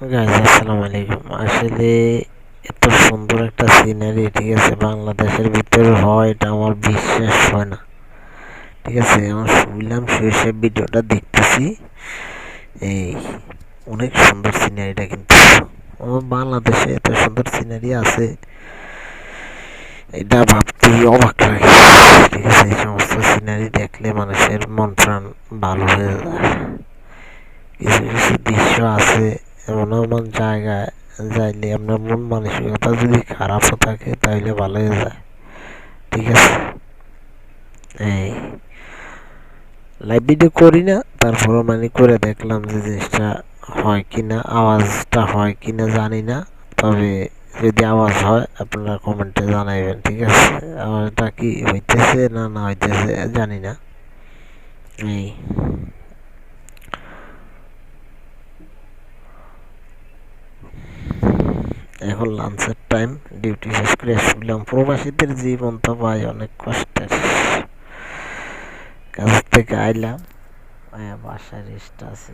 Guys আসসালামু আলাইকুম। আসলে এত সুন্দর একটা সিনারি, ঠিক আছে, বাংলাদেশের ভিতরে হয় এটা আমার বিশ্বাস হয় না। ঠিক আছে, আমার শুনলাম শুয়ে ভিডিওটা দেখতেছি, এই অনেক সুন্দর সিনারিটা, কিন্তু আমার বাংলাদেশে এত সুন্দর সিনারি আছে এটা ভাবতেই অবাক লাগে। ঠিক আছে, এই সমস্ত সিনারি দেখলে মানুষের মন প্রাণ ভালো হয়ে যায়। কিছু কিছু দৃশ্য আছে এমন এমন জায়গায় যাইলে আপনার মন মানসিকতা যদি খারাপও থাকে তাহলে ভালো হয়ে যায়। ঠিক আছে, এই লাইভ ভিডিও করি না, তারপরও মানে করে দেখলাম যে জিনিসটা হয় কিনা, আওয়াজটা হয় কিনা জানি না, তবে যদি আওয়াজ হয় আপনারা কমেন্টে জানাইবেন। ঠিক আছে, আওয়াজটা কি হইতেছে না না হইতেছে জানি না। এই এখন লাঞ্চের টাইম, ডিউটি শেষ করে শুনলাম। প্রবাসীদের জীবন তো ভাই অনেক কষ্টের। কাজ থেকে আইলাম, বাসায় রেস্ট আছে।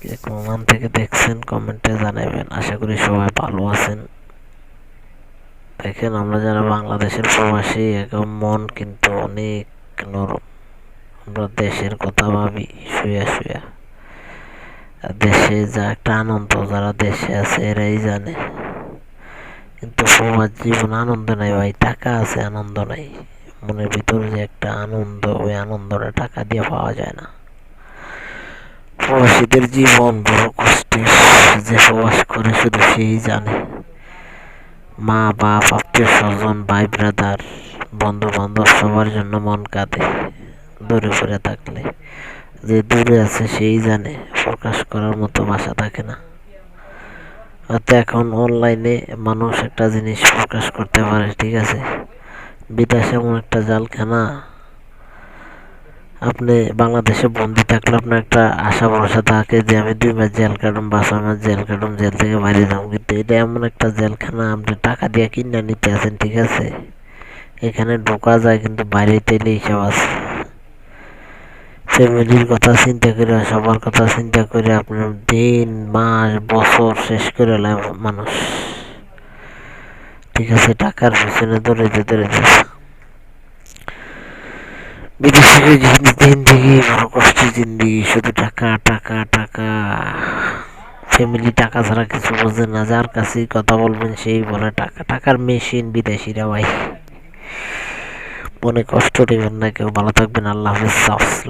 কে কোন থেকে দেখছেন কমেন্টে জানাবেন। আশা করি সবাই ভালো আছেন। দেখেন, আমরা যারা বাংলাদেশের প্রবাসী এখন মন কিন্তু অনেক নরম। আমরা দেশের কথা ভাবি শুয়া শুয়া। দেশে যা একটা আনন্দ, যারা দেশে আছে এরাই জানে। কিন্তু প্রবাস জীবন আনন্দ নাই ভাই, টাকা আছে আনন্দ নাই। মনের ভিতরে যে একটা আনন্দ, ওই আনন্দটা টাকা দিয়ে পাওয়া যায় না। প্রবাসীদের জীবন বড় কষ্টের, যে প্রবাস করে শুধু সেই জানে। মা বাপ, আত্মীয় স্বজন, ভাই ব্রাদার, বন্ধু বান্ধব সবার জন্য মন কাঁদে দূরে পড়ে থাকলে। যে দূরে আছে সেই জানে, প্রকাশ করার মতো ভাষা থাকে না। হয়তো এখন অনলাইনে মানুষ একটা জিনিস প্রকাশ করতে পারে, ঠিক আছে, বিদেশে এমন একটা জালখানা। আপনি বাংলাদেশে বন্দি থাকলে আপনার একটা আশা ভরসা থাকে যে আমি 2 মাস জেল কাটুম বা 6 মাস জেল কাটুম, জেল থেকে বাইরে যাবো। কিন্তু এটা এমন একটা জেলখানা, আপনি টাকা দিয়ে কিনে নিতে আছেন। ঠিক আছে, এখানে ঢোকা যায় কিন্তু বাইরে তেলে হিসাব আছে। ফ্যামিলির কথা চিন্তা করে, সবার কথা চিন্তা করে আপনার দিন মাস বছর শেষ করে মানুষ। ঠিক আছে, টাকার পিছনে দৌড়াইতে দৌড়াইতে বিদেশের জিন্দিগি বড় কষ্টের জিন্দিগি, শুধু টাকা টাকা টাকা। ফ্যামিলি টাকা ছাড়া কিছু বোঝে না, যার কাছেই কথা বলবেন সেই বলে টাকা। টাকার মেশিন বিদেশিরা ভাই। মনে কষ্ট নেবেন না কেউ, ভালো থাকবেন, আল্লাহ হাফেজ।